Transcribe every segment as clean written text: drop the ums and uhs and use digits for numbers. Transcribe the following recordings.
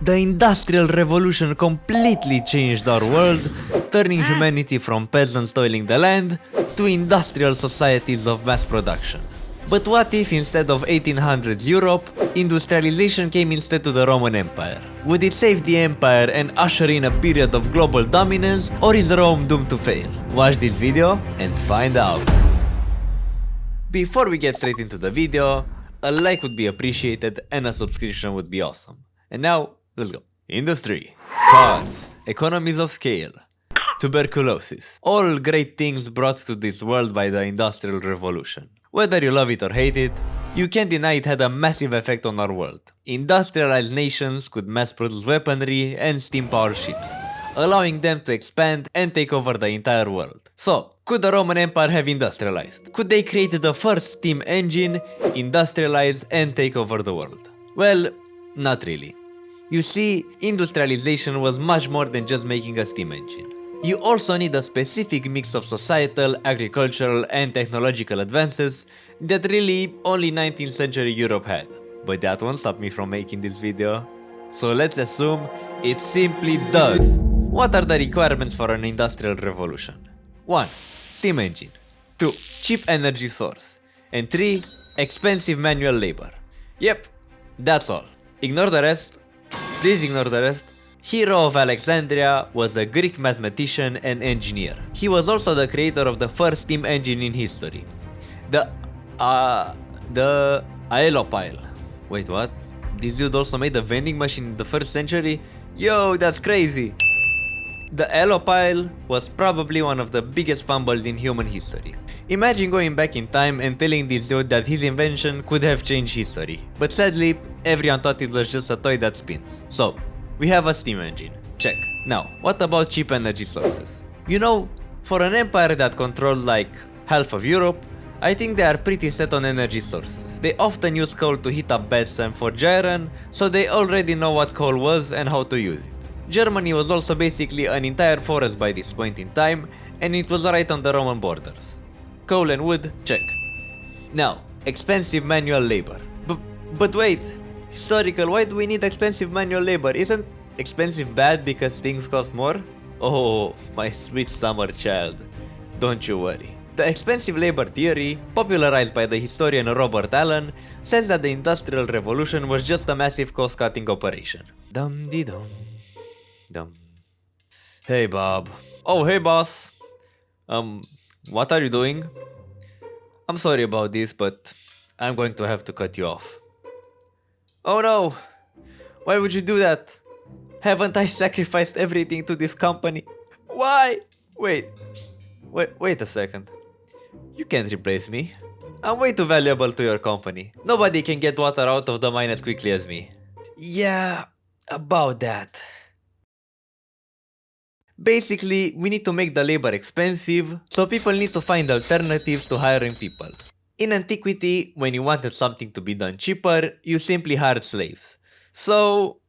The Industrial Revolution completely changed our world, turning humanity from peasants toiling the land to industrial societies of mass production. But what if instead of 1800s Europe, industrialization came instead to the Roman Empire? Would it save the empire and usher in a period of global dominance, or is Rome doomed to fail? Watch this video and find out. Before we get straight into the video, a like would be appreciated and a subscription would be awesome. And now, let's go. Industry, cars, economies of scale, tuberculosis. All great things brought to this world by the Industrial Revolution. Whether you love it or hate it, you can't deny it had a massive effect on our world. Industrialized nations could mass produce weaponry and steam-powered ships, allowing them to expand and take over the entire world. So, could the Roman Empire have industrialized? Could they create the first steam engine, industrialize and take over the world? Well, not really. You see, industrialization was much more than just making a steam engine. You also need a specific mix of societal, agricultural and technological advances that really only 19th century Europe had. But that won't stop me from making this video. So let's assume it simply does. What are the requirements for an industrial revolution? 1. Steam engine. 2. Cheap energy source. And 3. Expensive manual labor. Yep, that's all. Ignore the rest. Please ignore the rest. Hero of Alexandria was a Greek mathematician and engineer. He was also the creator of the first steam engine in history. The Aelopile. Wait, what? This dude also made a vending machine in the 1st century? Yo, that's crazy! The Aelopile was probably one of the biggest fumbles in human history. Imagine going back in time and telling this dude that his invention could have changed history. But sadly, everyone thought it was just a toy that spins. So, we have a steam engine. Check. Now, what about cheap energy sources? You know, for an empire that controlled like half of Europe, I think they are pretty set on energy sources. They often use coal to heat up beds and forge iron, so they already know what coal was and how to use it. Germany was also basically an entire forest by this point in time, and it was right on the Roman borders. Coal and wood, check. Now, expensive manual labor. But wait, historical, why do we need expensive manual labor? Isn't expensive bad because things cost more? Oh, my sweet summer child, don't you worry. The expensive labor theory, popularized by the historian Robert Allen, says that the Industrial Revolution was just a massive cost-cutting operation. Dum-de-dum. Dum. Hey Bob. Oh, hey boss. What are you doing? I'm sorry about this, but I'm going to have to cut you off. Oh no! Why would you do that? Haven't I sacrificed everything to this company? Why? Wait a second. You can't replace me. I'm way too valuable to your company. Nobody can get water out of the mine as quickly as me. Yeah, about that. Basically, we need to make the labor expensive, so people need to find alternatives to hiring people. In antiquity, when you wanted something to be done cheaper, you simply hired slaves. So...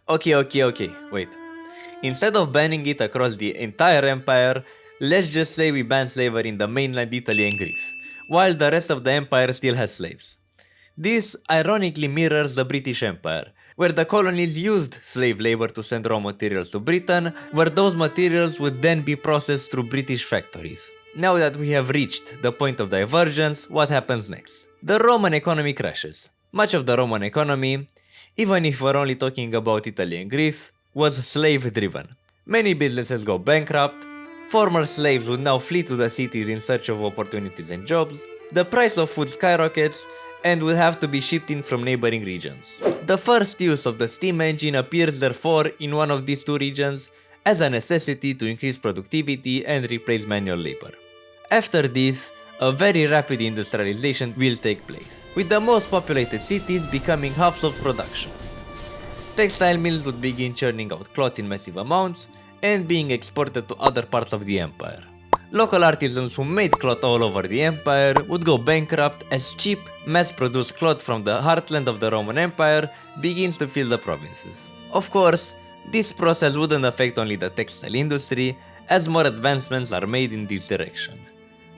Okay, wait. Instead of banning it across the entire empire, let's just say we ban slavery in the mainland Italy and Greece, while the rest of the empire still has slaves. This ironically mirrors the British Empire, where the colonies used slave labor to send raw materials to Britain, where those materials would then be processed through British factories. Now that we have reached the point of divergence, what happens next? The Roman economy crashes. Much of the Roman economy, even if we're only talking about Italy and Greece, was slave-driven. Many businesses go bankrupt, former slaves would now flee to the cities in search of opportunities and jobs, the price of food skyrockets, and would have to be shipped in from neighboring regions. The first use of the steam engine appears therefore in one of these two regions as a necessity to increase productivity and replace manual labor. After this, a very rapid industrialization will take place, with the most populated cities becoming hubs of production. Textile mills would begin churning out cloth in massive amounts and being exported to other parts of the empire. Local artisans who made cloth all over the empire would go bankrupt as cheap, mass-produced cloth from the heartland of the Roman Empire begins to fill the provinces. Of course, this process wouldn't affect only the textile industry, as more advancements are made in this direction.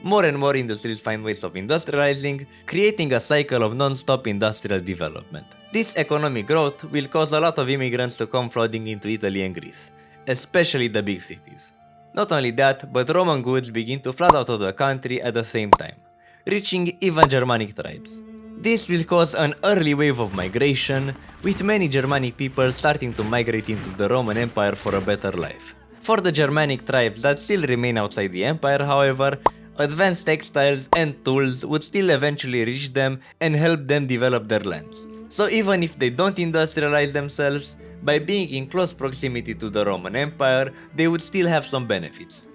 More and more industries find ways of industrializing, creating a cycle of non-stop industrial development. This economic growth will cause a lot of immigrants to come flooding into Italy and Greece, especially the big cities. Not only that, but Roman goods begin to flood out of the country at the same time, reaching even Germanic tribes. This will cause an early wave of migration, with many Germanic people starting to migrate into the Roman Empire for a better life. For the Germanic tribes that still remain outside the empire, however, advanced textiles and tools would still eventually reach them and help them develop their lands. So even if they don't industrialize themselves, by being in close proximity to the Roman Empire, they would still have some benefits.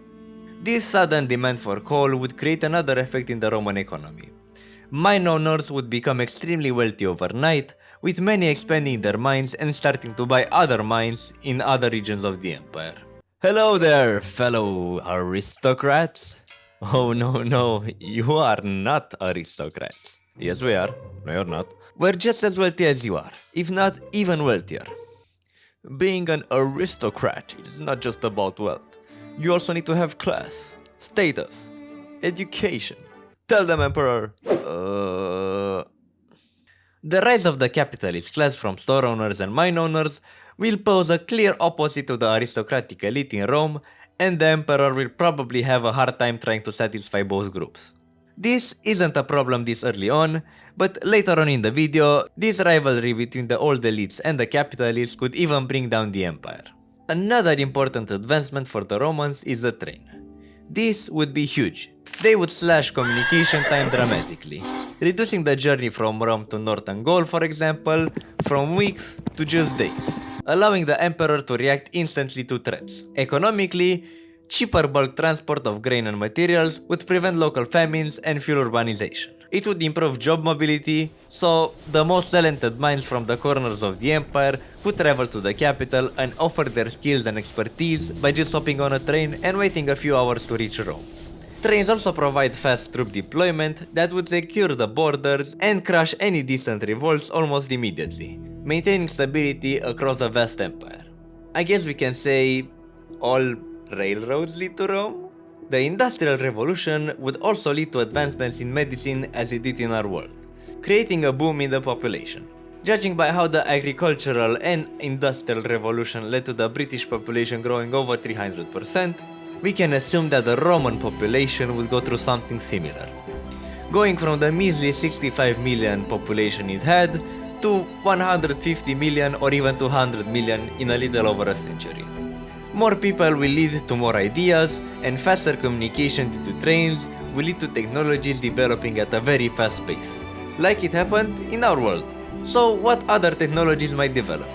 This sudden demand for coal would create another effect in the Roman economy. Mine owners would become extremely wealthy overnight, with many expanding their mines and starting to buy other mines in other regions of the empire. Hello there, fellow aristocrats. Oh no, you are not aristocrats. Yes, we are. No, you're not. We're just as wealthy as you are, if not even wealthier. Being an aristocrat is not just about wealth. You also need to have class, status, education. Tell them, Emperor. The rise of the capitalist class from store owners and mine owners will pose a clear opposite to the aristocratic elite in Rome, and the Emperor will probably have a hard time trying to satisfy both groups. This isn't a problem this early on, but later on in the video, this rivalry between the old elites and the capitalists could even bring down the empire. Another important advancement for the Romans is the train. This would be huge. They would slash communication time dramatically, reducing the journey from Rome to Northern Gaul, for example, from weeks to just days, allowing the emperor to react instantly to threats. Economically, cheaper bulk transport of grain and materials would prevent local famines and fuel urbanization. It would improve job mobility, so the most talented minds from the corners of the empire could travel to the capital and offer their skills and expertise by just hopping on a train and waiting a few hours to reach Rome. Trains also provide fast troop deployment that would secure the borders and crush any distant revolts almost immediately, maintaining stability across the vast empire. I guess we can say all railroads lead to Rome? The Industrial Revolution would also lead to advancements in medicine as it did in our world, creating a boom in the population. Judging by how the agricultural and industrial revolution led to the British population growing over 300%, we can assume that the Roman population would go through something similar, going from the measly 65 million population it had to 150 million or even 200 million in a little over a century. More people will lead to more ideas, and faster communication due to trains will lead to technologies developing at a very fast pace, like it happened in our world. So what other technologies might develop?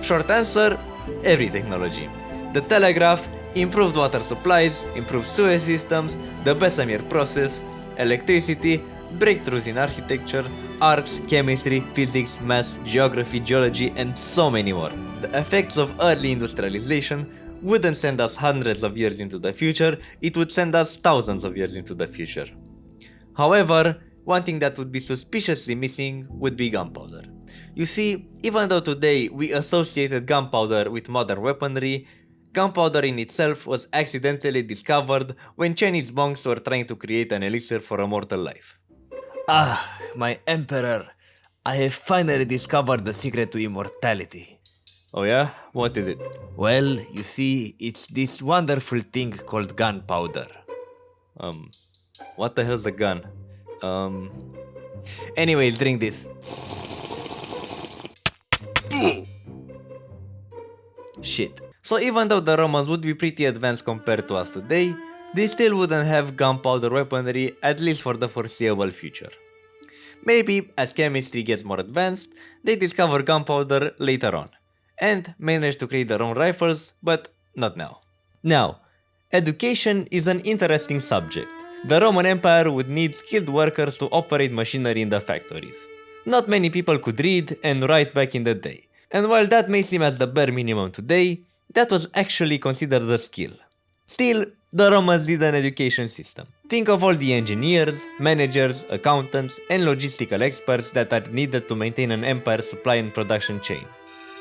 Short answer, every technology. The telegraph, improved water supplies, improved sewage systems, the Bessemer process, electricity, breakthroughs in architecture, arts, chemistry, physics, math, geography, geology, and so many more. The effects of early industrialization wouldn't send us hundreds of years into the future, it would send us thousands of years into the future. However, one thing that would be suspiciously missing would be gunpowder. You see, even though today we associated gunpowder with modern weaponry, gunpowder in itself was accidentally discovered when Chinese monks were trying to create an elixir for a mortal life. Ah, my emperor, I have finally discovered the secret to immortality. Oh yeah? What is it? Well, you see, it's this wonderful thing called gunpowder. What the hell's a gun? Anyways, drink this. Shit. So even though the Romans would be pretty advanced compared to us today, they still wouldn't have gunpowder weaponry, at least for the foreseeable future. Maybe, as chemistry gets more advanced, they discover gunpowder later on, and manage to create their own rifles, but not now. Now, education is an interesting subject. The Roman Empire would need skilled workers to operate machinery in the factories. Not many people could read and write back in the day, and while that may seem as the bare minimum today, that was actually considered a skill. Still, the Romans need an education system. Think of all the engineers, managers, accountants, and logistical experts that are needed to maintain an empire's supply and production chain.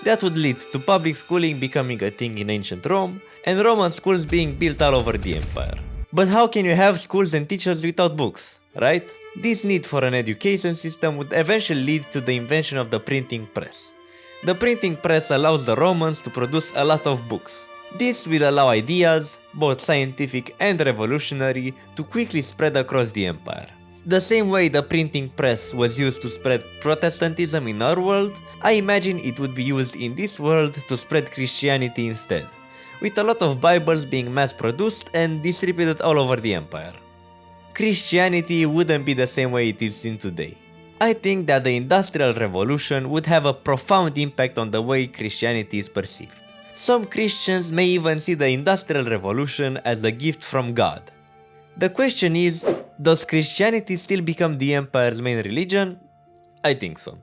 That would lead to public schooling becoming a thing in ancient Rome, and Roman schools being built all over the empire. But how can you have schools and teachers without books, right? This need for an education system would eventually lead to the invention of the printing press. The printing press allows the Romans to produce a lot of books. This will allow ideas, both scientific and revolutionary, to quickly spread across the empire. The same way the printing press was used to spread Protestantism in our world, I imagine it would be used in this world to spread Christianity instead, with a lot of Bibles being mass-produced and distributed all over the empire. Christianity wouldn't be the same way it is seen today. I think that the Industrial Revolution would have a profound impact on the way Christianity is perceived. Some Christians may even see the Industrial Revolution as a gift from God. The question is, does Christianity still become the empire's main religion? I think so.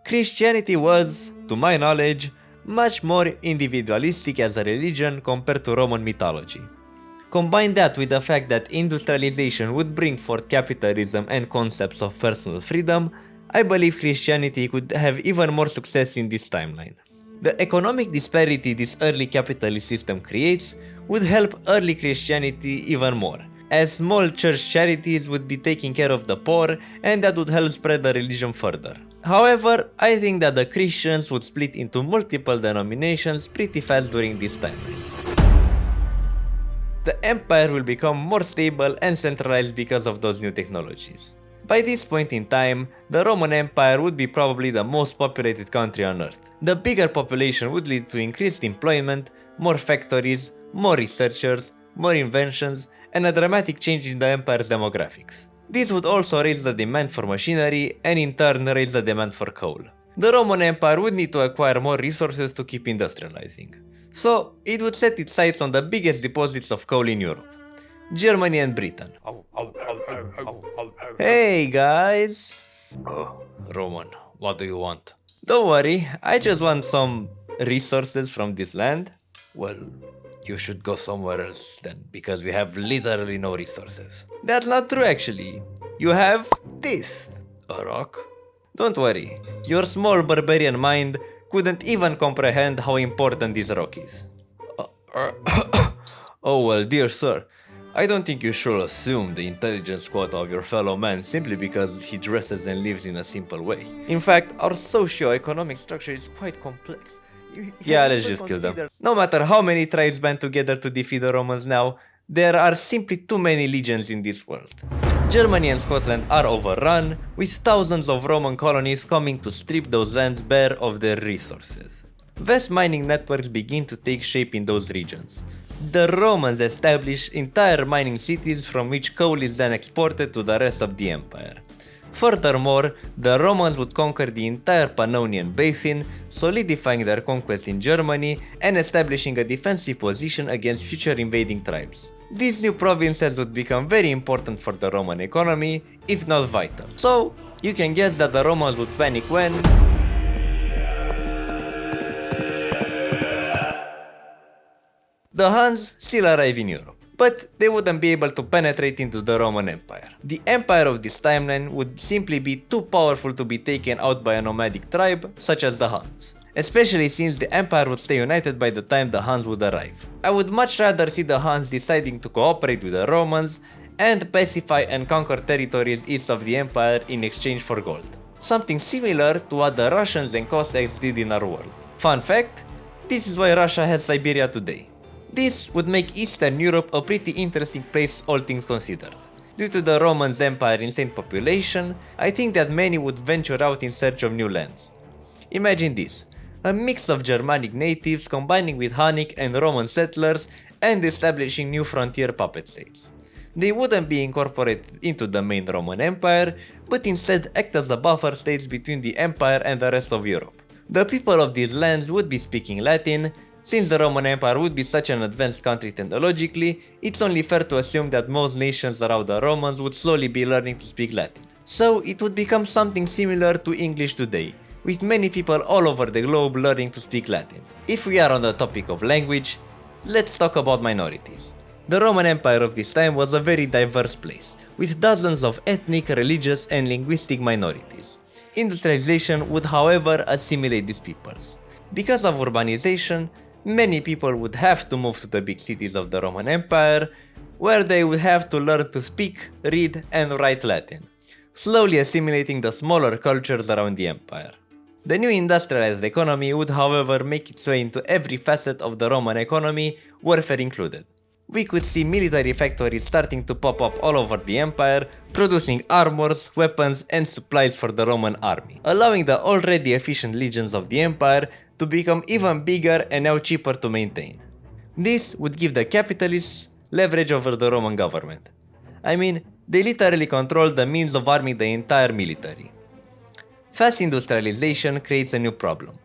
Christianity was, to my knowledge, much more individualistic as a religion compared to Roman mythology. Combine that with the fact that industrialization would bring forth capitalism and concepts of personal freedom, I believe Christianity could have even more success in this timeline. The economic disparity this early capitalist system creates would help early Christianity even more, as small church charities would be taking care of the poor and that would help spread the religion further. However, I think that the Christians would split into multiple denominations pretty fast during this timeline. The empire will become more stable and centralized because of those new technologies. By this point in time, the Roman Empire would be probably the most populated country on earth. The bigger population would lead to increased employment, more factories, more researchers, more inventions, and a dramatic change in the empire's demographics. This would also raise the demand for machinery and in turn raise the demand for coal. The Roman Empire would need to acquire more resources to keep industrializing. So, it would set its sights on the biggest deposits of coal in Europe, Germany and Britain. Hey guys! Oh, Roman, what do you want? Don't worry, I just want some resources from this land. Well, you should go somewhere else then, because we have literally no resources. That's not true actually. You have this. A rock? Don't worry, your small barbarian mind couldn't even comprehend how important this rock is. Oh well, dear sir, I don't think you should assume the intelligence quota of your fellow man simply because he dresses and lives in a simple way. In fact, our socio-economic structure is quite complex. Yeah, let's just kill them. No matter how many tribes band together to defeat the Romans now, there are simply too many legions in this world. Germany and Scotland are overrun, with thousands of Roman colonies coming to strip those lands bare of their resources. Vast mining networks begin to take shape in those regions. The Romans establish entire mining cities from which coal is then exported to the rest of the empire. Furthermore, the Romans would conquer the entire Pannonian Basin, solidifying their conquest in Germany and establishing a defensive position against future invading tribes. These new provinces would become very important for the Roman economy, if not vital. So, you can guess that the Romans would panic when... the Huns still arrive in Europe, but they wouldn't be able to penetrate into the Roman Empire. The empire of this timeline would simply be too powerful to be taken out by a nomadic tribe such as the Huns, especially since the empire would stay united by the time the Huns would arrive. I would much rather see the Huns deciding to cooperate with the Romans and pacify and conquer territories east of the empire in exchange for gold. Something similar to what the Russians and Cossacks did in our world. Fun fact, this is why Russia has Siberia today. This would make Eastern Europe a pretty interesting place, all things considered. Due to the Roman Empire's insane population, I think that many would venture out in search of new lands. Imagine this, a mix of Germanic natives combining with Hunnic and Roman settlers and establishing new frontier puppet states. They wouldn't be incorporated into the main Roman Empire, but instead act as the buffer states between the empire and the rest of Europe. The people of these lands would be speaking Latin. Since the Roman Empire would be such an advanced country technologically, it's only fair to assume that most nations around the Romans would slowly be learning to speak Latin. So it would become something similar to English today, with many people all over the globe learning to speak Latin. If we are on the topic of language, let's talk about minorities. The Roman Empire of this time was a very diverse place, with dozens of ethnic, religious and linguistic minorities. Industrialization would however assimilate these peoples. Because of urbanization, many people would have to move to the big cities of the Roman Empire, where they would have to learn to speak, read, and write Latin, slowly assimilating the smaller cultures around the empire. The new industrialized economy would, however, make its way into every facet of the Roman economy, warfare included. We could see military factories starting to pop up all over the empire, producing armors, weapons, and supplies for the Roman army, allowing the already efficient legions of the empire to become even bigger and now cheaper to maintain. This would give the capitalists leverage over the Roman government. I mean, they literally control the means of arming the entire military. Fast industrialization creates a new problem: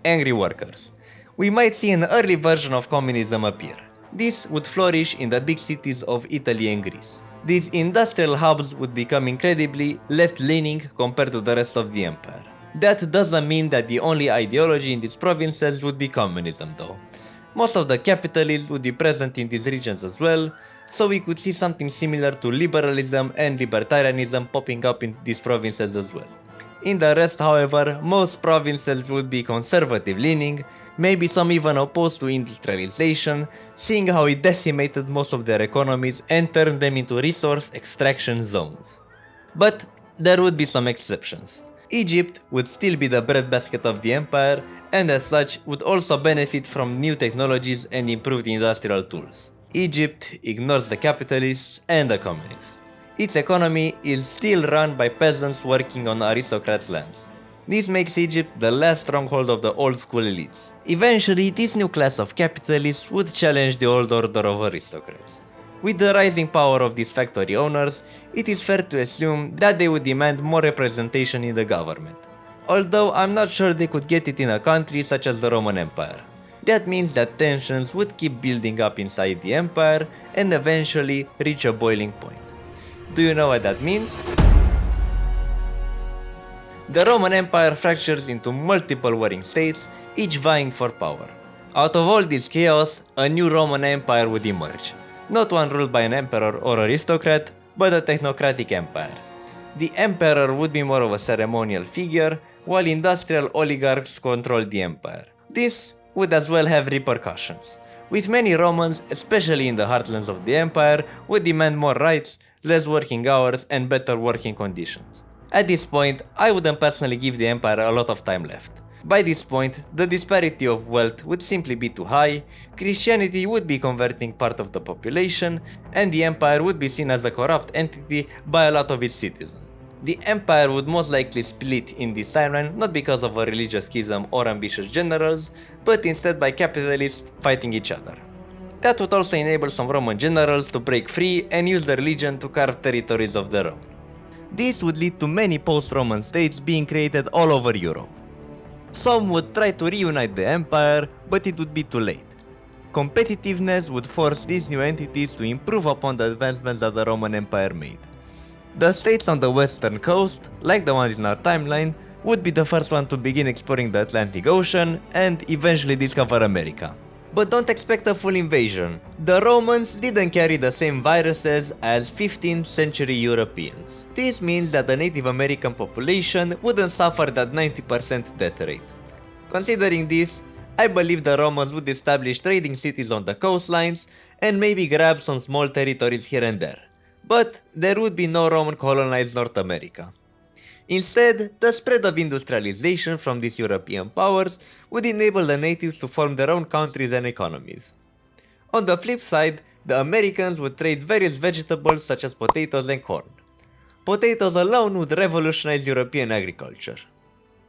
angry workers. We might see an early version of communism appear. This would flourish in the big cities of Italy and Greece. These industrial hubs would become incredibly left-leaning compared to the rest of the empire. That doesn't mean that the only ideology in these provinces would be communism though. Most of the capitalists would be present in these regions as well, so we could see something similar to liberalism and libertarianism popping up in these provinces as well. In the rest, however, most provinces would be conservative-leaning, maybe some even opposed to industrialization, seeing how it decimated most of their economies and turned them into resource extraction zones. But there would be some exceptions. Egypt would still be the breadbasket of the empire, and as such would also benefit from new technologies and improved industrial tools. Egypt ignores the capitalists and the communists. Its economy is still run by peasants working on aristocrats' lands. This makes Egypt the last stronghold of the old school elites. Eventually, this new class of capitalists would challenge the old order of aristocrats. With the rising power of these factory owners, it is fair to assume that they would demand more representation in the government. Although I'm not sure they could get it in a country such as the Roman Empire. That means that tensions would keep building up inside the empire and eventually reach a boiling point. Do you know what that means? The Roman Empire fractures into multiple warring states, each vying for power. Out of all this chaos, a new Roman Empire would emerge. Not one ruled by an emperor or aristocrat, but a technocratic empire. The emperor would be more of a ceremonial figure, while industrial oligarchs controlled the empire. This would as well have repercussions, with many Romans, especially in the heartlands of the empire, would demand more rights, less working hours, and better working conditions. At this point, I wouldn't personally give the empire a lot of time left. By this point, the disparity of wealth would simply be too high, Christianity would be converting part of the population, and the empire would be seen as a corrupt entity by a lot of its citizens. The empire would most likely split in this timeline not because of a religious schism or ambitious generals, but instead by capitalists fighting each other. That would also enable some Roman generals to break free and use their religion to carve territories of their own. This would lead to many post-Roman states being created all over Europe. Some would try to reunite the empire, but it would be too late. Competitiveness would force these new entities to improve upon the advancements that the Roman Empire made. The states on the western coast, like the ones in our timeline, would be the first one to begin exploring the Atlantic Ocean and eventually discover America. But don't expect a full invasion. The Romans didn't carry the same viruses as 15th century Europeans. This means that the Native American population wouldn't suffer that 90% death rate. Considering this, I believe the Romans would establish trading cities on the coastlines and maybe grab some small territories here and there. But there would be no Roman colonized North America. Instead, the spread of industrialization from these European powers would enable the natives to form their own countries and economies. On the flip side, the Americans would trade various vegetables such as potatoes and corn. Potatoes alone would revolutionize European agriculture.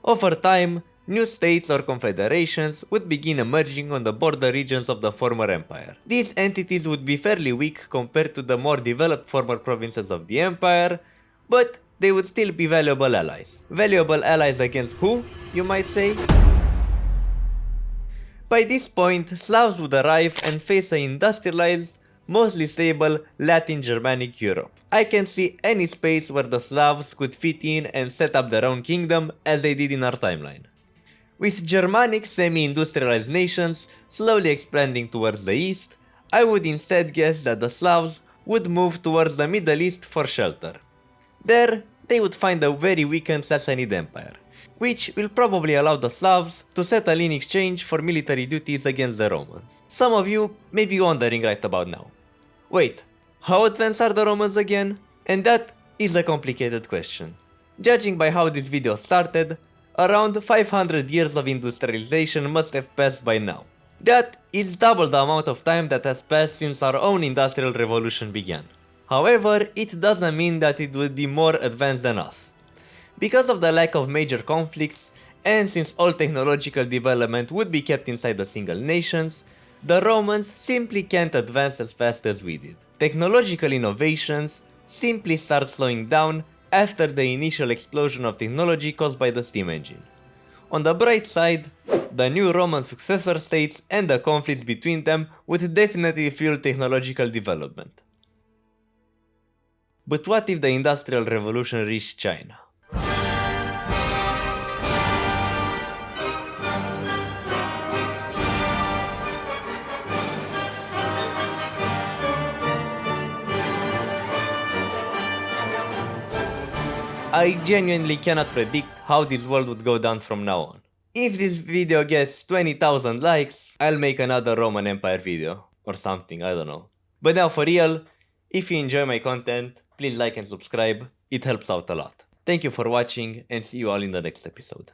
Over time, new states or confederations would begin emerging on the border regions of the former empire. These entities would be fairly weak compared to the more developed former provinces of the empire, but they would still be valuable allies. Valuable allies against who, you might say? By this point, Slavs would arrive and face an industrialized, mostly stable Latin Germanic Europe. I can see any space where the Slavs could fit in and set up their own kingdom as they did in our timeline. With Germanic semi-industrialized nations slowly expanding towards the east, I would instead guess that the Slavs would move towards the Middle East for shelter. There, they would find a very weakened Sassanid Empire, which will probably allow the Slavs to settle in exchange for military duties against the Romans. Some of you may be wondering right about now. Wait, How advanced are the Romans again? And that is a complicated question. Judging by how this video started, around 500 years of industrialization must have passed by now. That is double the amount of time that has passed since our own industrial revolution began. However, it doesn't mean that it would be more advanced than us. Because of the lack of major conflicts, and since all technological development would be kept inside the single nations, the Romans simply can't advance as fast as we did. Technological innovations simply start slowing down after the initial explosion of technology caused by the steam engine. On the bright side, the new Roman successor states and the conflicts between them would definitely fuel technological development. But what if the Industrial Revolution reached China? I genuinely cannot predict how this world would go down from now on. If this video gets 20,000 likes, I'll make another Roman Empire video. Or something, I don't know. But now for real, if you enjoy my content, please like and subscribe, it helps out a lot. Thank you for watching and see you all in the next episode.